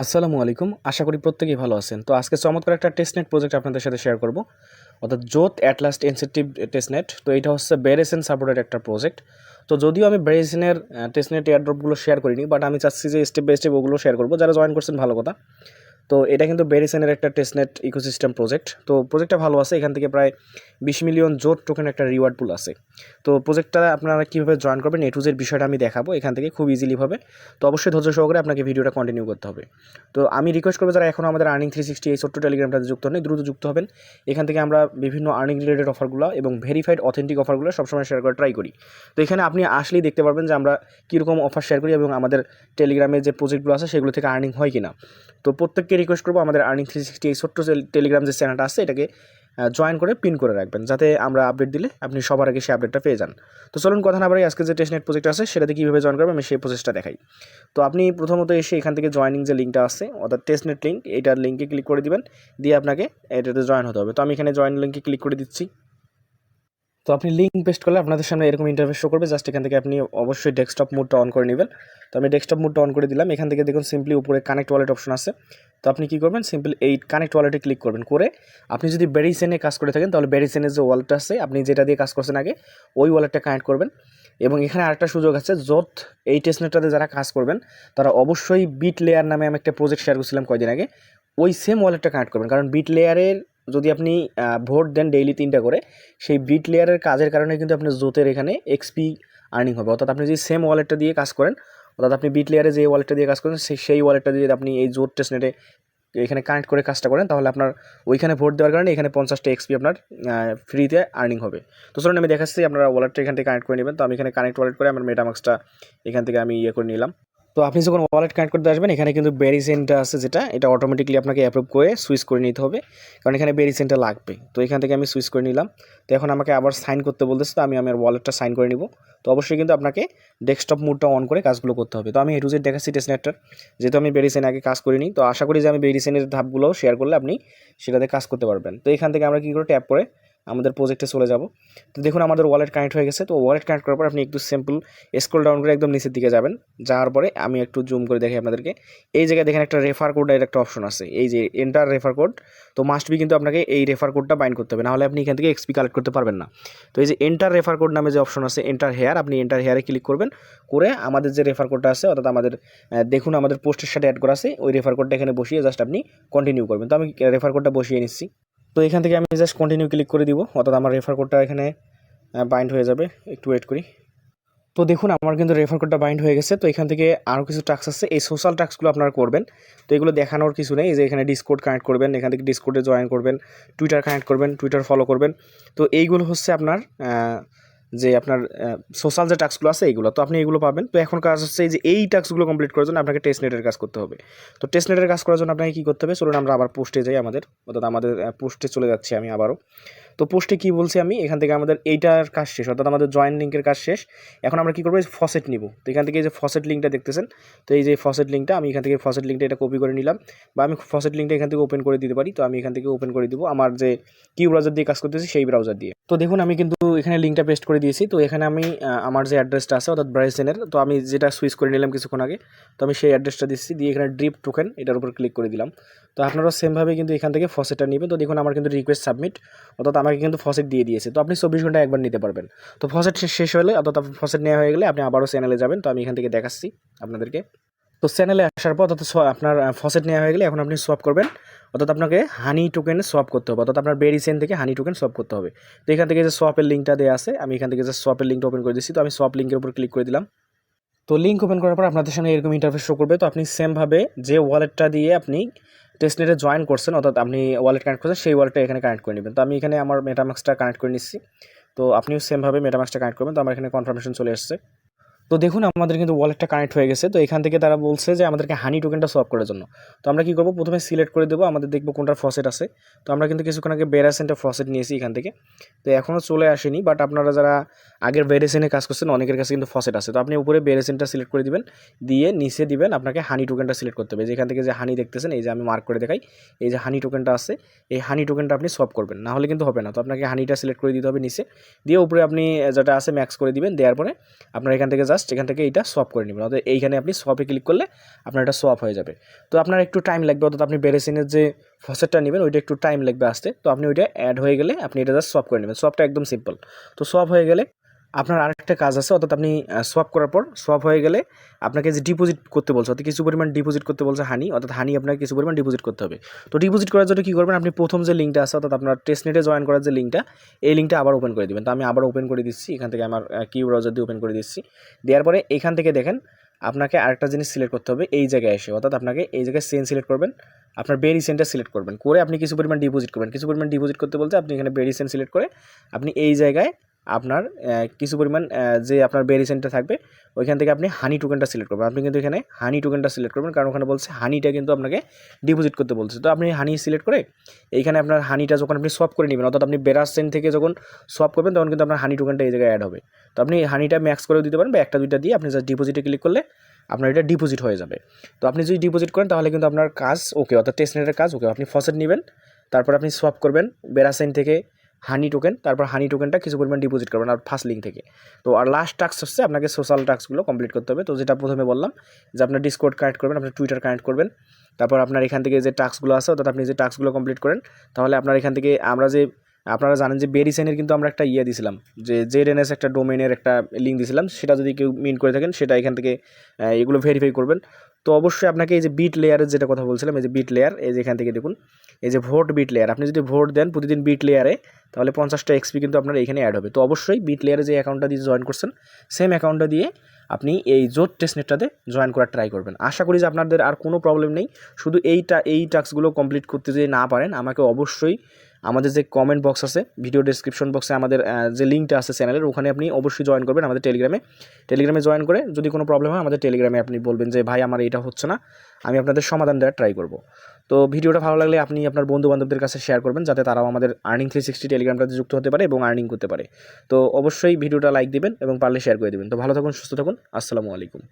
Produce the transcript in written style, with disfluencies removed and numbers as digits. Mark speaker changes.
Speaker 1: আসসালামু আলাইকুম। আশা করি প্রত্যেকেই ভালো আছেন। তো আজকে চমৎকার একটা টেস্টনেট প্রজেক্ট আপনাদের সাথে শেয়ার করব। অর্থাৎ জোত অ্যাটলাস্ট ইনসেন্টিভ টেস্টনেট। তো এটা হচ্ছে বেরিসন সাপোর্টেড একটা প্রজেক্ট। তো যদিও আমি বেরিসনের টেস্টনেট এয়ারড্রপগুলো শেয়ার করিনি, বাট আমি চাচ্ছি যে স্টেপ বাই স্টেপ ওগুলো শেয়ার করব। যারা জয়েন করছেন ভালো কথা। তো এটা কিন্তু বেরিসনের একটা টেস্টনেট ইকোসিস্টেম প্রজেক্ট। তো প্রজেক্টটা ভালো আছে। এখান থেকে প্রায় 20 মিলিয়ন জোট টোকেন একটা রিওয়ার্ড পুল আছে। তো প্রজেক্টটা আপনারা কীভাবে জয়েন করবেন এ টু জেড বিষয়টা আমি দেখাবো এখান থেকে খুব ইজিলি ভাবে। তো অবশ্যই ধৈর্য সহকারে আপনাকে ভিডিওটা কন্টিনিউ করতে হবে। তো আমি রিকোয়েস্ট করবো যারা এখনও আমাদের আর্নিং 360 এই ছোট্ট টেলিগ্রামটাতে যুক্ত নেই, দ্রুত যুক্ত হবেন। এখান থেকে আমরা বিভিন্ন আর্নিং রিলেটেড অফারগুলো এবং ভেরিফাইড অথেন্টিক অফারগুলো সবসময় শেয়ার করার ট্রাই করি। তো এখানে আপনি আসলেই দেখতে পারবেন যে আমরা কীরকম অফার শেয়ার করি এবং আমাদের টেলিগ্রামে যে প্রজেক্টগুলো আছে সেগুলো থেকে আর্নিং হয় কিনা। তো প্রত্যেককে রিকোয়েস্ট করবো আমাদের আর্নিং 360 এই ছোট্ট টেলিগ্রাম যে চ্যানেলটা আছে এটাকে জয়েন করে পিন করে রাখবেন, যাতে আমরা আপডেট দিলে আপনি সবার আগে সেই আপডেটটা পেয়ে যান। তো চলুন কথা না বাড়াই, আজকে যে টেস্টনেট প্রজেক্ট আছে সেটাতে কীভাবে জয়েন করবেন আমি সেই প্রসেসটা দেখাই। তো আপনি প্রথমত এসে এখান থেকে জয়েনিং যে লিঙ্কটা আছে অর্থাৎ টেস্টনেট লিঙ্ক, এইটার লিঙ্কে ক্লিক করে দিবেন, দিয়ে আপনাকে এটাতে জয়েন হতে হবে। তো আমি এখানে জয়েন লিঙ্কে ক্লিক করে দিচ্ছি। তো আপনি লিঙ্ক পেস্ট করলে আপনাদের সামনে এরকম ইন্টারফেস শো করবে। জাস্ট এখান থেকে আপনি অবশ্যই ডেস্কটপ মোডটা অন করে নেবেন। তো আমি ডেস্কটপ মোডটা অন করে দিলাম। এখান থেকে দেখুন সিম্পলি উপরে কানেক্ট ওয়ালেট অপশন আছে। তো আপনি কী করবেন, সিম্পলি এই কানেক্ট ওয়ালেটে ক্লিক করবেন। করে আপনি যদি বেরিসেনে কাজ করে থাকেন তাহলে বেরিসেনের যে ওয়ালেটটা আছে আপনি যেটা দিয়ে কাজ করছেন আগে ওই ওয়ালেটটা কানেক্ট করবেন। এবং এখানে আরেকটা সুযোগ আছে, জোট এই টেস্টনেটটাতে যারা কাজ করবেন তারা অবশ্যই বিট লেয়ার নামে আমি একটা প্রজেক্ট শেয়ার করছিলাম কয়েকদিন আগে, ওই সেম ওয়ালেটটা কানেক্ট করবেন। কারণ বিট লেয়ারের যদি আপনি ভোট দেন ডেইলি 3টা করে, সেই বিট লেয়ারের কাজের কারণে কিন্তু আপনার জোতের এখানে এক্সপি আর্নিং হবে। অর্থাৎ আপনি যদি সেম ওয়ালেটটা দিয়ে কাজ করেন, অর্থাৎ আপনি বিট লেয়ারে যে ওয়ালেটটা দিয়ে কাজ করেন সেই ওয়ালেটটা দিয়ে আপনি এই জোট টেস্টনেটে এখানে কানেক্ট করে কাজটা করেন, তাহলে আপনার ওইখানে ভোট দেওয়ার কারণে এখানে 50টা এক্সপি আপনার ফ্রিতে আর্নিং হবে। তো চলুন আমি দেখাচ্ছি, আপনারা ওয়ালেটটা এখান থেকে কানেক্ট করে নেবেন। তো আমি এখানে কানেক্ট ওয়ালেট করে আমার মেটামাক্সটা এখান থেকে আমি করে নিলাম। তো আপনি যখন ওয়ালেট কানেক্ট করতে আসবেন এখানে কিন্তু বেরিসেনটা আছে যেটা, এটা অটোমেটিকলি আপনাকে অ্যাপ্রুভ করে সুইচ করে নিতে হবে, কারণ এখানে বেরিসেনটা লাগবে। তো এখান থেকে আমি সুইচ করে নিলাম। তো এখন আমাকে আবার সাইন করতে বলতেছে, তো আমি আমার ওয়ালেটটা সাইন করে নিব। তো অবশ্যই কিন্তু আপনাকে ডেস্কটপ মোডটা অন করে কাজগুলো করতে হবে। তো আমি এ টু জেড দেখাচ্ছি টেস্টনেটটার, যেহেতু আমি বেরিসেন আগে কাজ করিনি। তো আশা করি যে আমি বেরিসেনের ধাপগুলো শেয়ার করলে আপনি সেটাতে কাজ করতে পারবেন। তো এখান থেকে আমরা কী করে ট্যাপ করে আমাদের প্রজেক্টে চলে যাব। তো দেখুন আমাদের ওয়ালেট কানেক্ট হয়ে গেছে। তো ওয়ালেট কানেক্ট করার পর আপনি একটু সিম্পল স্ক্রল ডাউন করে একদম নিচের দিকে যাবেন। যাওয়ার পরে আমি একটু জুম করে দেখি আপনাদেরকে, এই জায়গায় দেখেন একটা রেফার কোডের একটা অপশন আছে, এই যে এন্টার রেফার কোড। তো মাস্ট বি কিন্তু আপনাকে এই রেফার কোডটা বাইন্ড করতে হবে, নাহলে আপনি এখান থেকে এক্সপি কালেক্ট করতে পারবেন না। তো এই যে এন্টার রেফার কোড নামে যে অপশন আছে এন্টার হেয়ার, আপনি এন্টার হেয়ারে ক্লিক করবেন। করে আমাদের যে রেফার কোডটা আছে অর্থাৎ আমাদের দেখুন আমাদের পোস্টের সাথে অ্যাড করা আছে, ওই রেফার কোডটা এখানে বসিয়ে জাস্ট আপনি কন্টিনিউ করবেন। তো আমি রেফার কোডটা বসিয়ে নিচ্ছি। তো এখান থেকে আমি জাস্ট কন্টিনিউ ক্লিক করে দিব, অর্থাৎ আমার রেফার কোডটা এখানে বাইন্ড হয়ে যাবে। একটু ওয়েট করি। তো দেখুন আমার কিন্তু রেফার কোডটা বাইন্ড হয়ে গেছে। তো এখান থেকে আরও কিছু টাস্ক আছে, এই সোশ্যাল টাস্কগুলো আপনারা করবেন। তো এগুলো দেখানোর কিছু নেই, এই যে এখানে ডিসকোড কানেক্ট করবেন, এখান থেকে ডিসকোডে জয়েন করবেন, টুইটার কানেক্ট করবেন, টুইটার ফলো করবেন। তো এইগুলো হচ্ছে আপনার যে আপনার সোশ্যাল যে টাস্কগুলো আছে এইগুলো, তো আপনি এগুলো পাবেন। তো এখন কাজ হচ্ছে এই টাস্কগুলো কমপ্লিট করার জন্য আপনাকে টেস্টনেটের কাজ করতে হবে। তো টেস্টনেটের কাজ করার জন্য আপনাকে কী করতে হবে, চলুন আমরা আবার পোস্টে যাই। অর্থাৎ আমাদের পোস্টে চলে যাচ্ছি আমি আবারও। তো পোস্টে কী বলছি আমি, এখান থেকে আমাদের এইটার কাজ শেষ, অর্থাৎ আমাদের জয়েন লিঙ্কের কাজ শেষ। এখন আমরা কী করবো, ফসেট নিব। তো এখান থেকে এই যে ফসেট লিঙ্কটা দেখতেছেন, তো এই যে ফসেট লিঙ্কটা আমি এখান থেকে ফসেট লিঙ্কটা এটা কপি করে নিলাম, বা আমি ফসেট লিঙ্কটা এখান থেকে ওপেন করে দিতে পারি। তো আমি এখান থেকে ওপেন করে দিব আমার যে কি ব্রাউজার দিয়ে কাজ করতেছি সেই ব্রাউজার দিয়ে। তো দেখুন আমি কিন্তু এখানে লিঙ্কটা পেস্ট করে দিয়েছি। তো এখানে আমি আমার যে অ্যাড্রেসটা আছে অর্থাৎ ব্রাইসেনের, তো আমি যেটা সুইচ করে নিলাম কিছুক্ষণ আগে, তো আমি সেই অ্যাড্রেসটা দিচ্ছি, দিয়ে এখানে ড্রিপ টোকেন এটার উপর ক্লিক করে দিলাম। তো আপনারাও সেমভাবে কিন্তু এখান থেকে ফসেটটা নেবেন। তো দেখুন আমার কিন্তু রিকোয়েস্ট সাবমিট, অর্থাৎ আমাকে কিন্তু ফসেট দিয়ে দিয়েছে। তো আপনি 24 ঘন্টা একবার নিতে পারবেন। তো ফসেট শেষ হলে অর্থাৎ ফসেট নেওয়া হয়ে গেলে আপনি আবারও চ্যানেলে যাবেন। তো আমি এখান থেকে দেখাচ্ছি আপনাদেরকে। তো চ্যানেলে আসার পর অর্থাৎ আপনার ফসেট নেওয়া হয়ে গেলে এখন আপনি সোয়াপ করবেন, অর্থাৎ আপনাকে হানি টোকেনে সোয়াপ করতে হবে, অর্থাৎ আপনার বেরিসেন থেকে হানি টোকেন সোয়াপ করতে হবে। তো এখান থেকে যে সোয়াপের লিঙ্কটা দেওয়া আছে আমি এখান থেকে যে সোয়াপের লিঙ্কটা ওপেন করে দিচ্ছি। তো আমি সোয়াপ লিঙ্কের উপর ক্লিক করে দিলাম। তো লিঙ্ক ওপেন করার পর আপনাদের সামনে এরকম ইন্টারফেস শো করবে। তো আপনি সেমভাবে যে ওয়ালেটটা দিয়ে আপনি টেস্টনেটে জয়েন করছেন অর্থাৎ আপনি ওয়ালেট কানেক্ট করছেন সেই ওয়ালেটটা এখানে কানেক্ট করে নেবেন। তো আমি এখানে আমার মেটামাক্সটা কানেক্ট করে নিচ্ছি। তো আপনিও সেমভাবে মেটামাক্সটা কানেক্ট করবেন। তো আমার এখানে কনফার্মেশন চলে আসছে। তো দেখুন আমাদের কিন্তু ওয়ালেটটা কানেক্ট হয়ে গেছে। তো এখান থেকে তারা বলছে যে আমাদেরকে হানি টোকেনটা সোয়াপ করার জন্য। তো আমরা কী করবো, প্রথমে সিলেক্ট করে দেবো, আমাদের দেখবো কোনটার ফসেট আছে। তো আমরা কিন্তু কিছুক্ষণ আগে বেরাসেনটা ফসেট নিয়েছি এখান থেকে। তো এখনও চলে আসেনি, বাট আপনারা যারা আগের বেরেসেনে কাজ করছেন অনেকের কাছে কিন্তু ফসেট আছে। তো আপনি উপরে বেরেসেনটা সিলেক্ট করে দিবেন, দিয়ে নিচে দিবেন আপনাকে হানি টোকেনটা সিলেক্ট করতে হবে। যেখান থেকে যে হানি দেখতেছেন, এই যে আমি মার্ক করে দেখাই, এই যে হানি টোকেনটা আছে, এই হানি টোকেনটা আপনি সোয়াপ করবেন, না হলে কিন্তু হবে না। তো আপনাকে হানিটা সিলেক্ট করে দিতে হবে নিচে, দিয়ে উপরে আপনি যেটা আছে ম্যাক্স করে দিবেন। দেওয়ার পরে আপনার এখান থেকে জাস্ট জাস্ট এখান থেকে এইটা সোয়াপ করে নেবেন, অর্থাৎ এইখানে আপনি সোয়াপে ক্লিক করলে আপনার এটা সোয়াপ হয়ে যাবে। তো আপনার একটু টাইম লাগবে, অর্থাৎ আপনি বেরেসিনের যে ফসেটটা নেবেন ওইটা একটু টাইম লাগবে আসতে। তো আপনি ওইটা অ্যাড হয়ে গেলে আপনি এটা জাস্ট সোয়াপ করে নেবেন। সোয়াপটা একদম সিম্পল। তো সোয়াপ হয়ে গেলে আপনার আরেকটা কাজ আছে, অর্থাৎ আপনি সোয়াপ করার পর সোয়াপ হয়ে গেলে আপনাকে যে ডিপোজিট করতে বলছে, অর্থাৎ কিছু পরিমাণ ডিপোজিট করতে বলছে হানি, অর্থাৎ হানি আপনাকে কিছু পরিমাণ ডিপোজিট করতে হবে। তো ডিপোজিট করার জন্য কী করবেন, আপনি প্রথম যে লিঙ্কটা আছে অর্থাৎ আপনার টেস্টনেটে জয়েন করার যে লিঙ্কটা, এই লিঙ্কটা আবার ওপেন করে দেবেন। তো আমি আবার ওপেন করে দিচ্ছি, এখান থেকে আমার কিউ ব্রাউজার দিয়ে ওপেন করে দিচ্ছি। দেওয়ার পরে এখান থেকে দেখেন আপনাকে আরেকটা জিনিস সিলেক্ট করতে হবে এই জায়গায় এসে, অর্থাৎ আপনাকে এই জায়গায় সেন্ড সিলেক্ট করবেন, আপনার বেরিসেন্টটা সিলেক্ট করবেন, করে আপনি কিছু পরিমাণ ডিপোজিট করবেন। কিছু পরিমাণ ডিপোজিট করতে বলতে আপনি এখানে বেরিসেন্ট সিলেক্ট করে আপনি এই জায়গায় আপনার কিছু পরিমাণ যে আপনার বেরিসেন্টটা থাকবে ওইখান থেকে আপনি হানি টোকেনটা সিলেক্ট করবেন। আপনি কিন্তু এখানে হানি টোকেনটা সিলেক্ট করবেন, কারণ ওখানে বলছে হানিটা কিন্তু আপনাকে ডিপোজিট করতে বলছে। তো আপনি হানি সিলেক্ট করে এইখানে আপনার হানিটা যখন আপনি সোয়াপ করে নেবেন, অর্থাৎ আপনি বেরাসেন্ট থেকে যখন সোয়াপ করবেন তখন কিন্তু আপনার হানি টোকেনটা এই জায়গায় অ্যাড হবে। তো আপনি হানিটা ম্যাক্স করেও দিতে পারেন বা একটা দুইটা দিয়ে আপনি জাস্ট ডিপোজিটে ক্লিক করলে আপনার এটা ডিপোজিট হয়ে যাবে। তো আপনি যদি ডিপোজিট করেন তাহলে কিন্তু আপনার কাজ ওকে, অর্থাৎ টেস্টনেটের কাজ ওকে। আপনি ফসেট নেবেন, তারপর আপনি সোয়াপ করবেন বেরাসেন্ট থেকে হানি টোকেন, তারপর হানি টোকেনটা কিছু পরিমাণ ডিপোজিট করবেন আর ফার্স্ট লিঙ্ক থেকে। তো আর লাস্ট টাস্ক হচ্ছে আপনাকে সোশ্যাল টাস্কগুলো কমপ্লিট করতে হবে। তো যেটা প্রথমে বললাম যে আপনার ডিসকর্ড কানেক্ট করবেন, আপনার টুইটার কানেক্ট করবেন, তারপর আপনার এখান থেকে যে টাস্কগুলো আছে অর্থাৎ আপনি যে টাস্কগুলো কমপ্লিট করেন তাহলে আপনার এখান থেকে আপনারা জানেন যে বেরিসেনের কিন্তু আমরা একটা দিছিলাম যে জেডএনএস একটা ডোমেনের একটা লিঙ্ক দিছিলাম, সেটা যদি কেউ মিন করে থাকেন সেটা এখান থেকে এগুলো ভেরিফাই করবেন। তো অবশ্যই আপনাকে এই যে বিট লেয়ারের যেটা কথা বলছিলাম, এই যে বিট লেয়ার, এই যে এখান থেকে দেখুন এই যে ভোট বিট লেয়ার, আপনি যদি ভোট দেন প্রতিদিন বিট লেয়ারে তাহলে 50টা এক্সপি কিন্তু আপনার এখানে অ্যাড হবে। তো অবশ্যই বিট লেয়ারে যে অ্যাকাউন্টটা দিয়ে জয়েন করছেন সেম অ্যাকাউন্টটা দিয়ে আপনি এই জোট টেস্টনেটটাতে জয়েন করার ট্রাই করবেন। আশা করি যে আপনাদের আর কোনো প্রবলেম নেই। শুধু এই টাস্কগুলো কমপ্লিট করতে যদি না পারেন আমাকে অবশ্যই আমাদের যে কমেন্ট বক্স আছে ভিডিও ডেসক্রিপশন বক্সে আমাদের যে লিঙ্কটা আছে চ্যানেলের, ওখানে আপনি অবশ্যই জয়েন করবেন আমাদের টেলিগ্রামে জয়েন করে যদি কোনো প্রবলেম হয় আমাদের টেলিগ্রামে আপনি বলবেন যে ভাই আমার এটা হচ্ছে না, আমি আপনাদের সমাধান দেওয়ার ট্রাই করব। তো ভিডিওটা ভালো লাগলে আপনি আপনার বন্ধু বান্ধবদের কাছে শেয়ার করবেন যাতে তারাও আমাদের আর্নিং 360 টেলিগ্রামটাতে যুক্ত হতে পারে এবং আর্নিং করতে পারে। তো অবশ্যই ভিডিওটা লাইক দিবেন এবং পারলে শেয়ার করে দেবেন। তো ভালো থাকুন, সুস্থ থাকুন, আসসালামু আলাইকুম।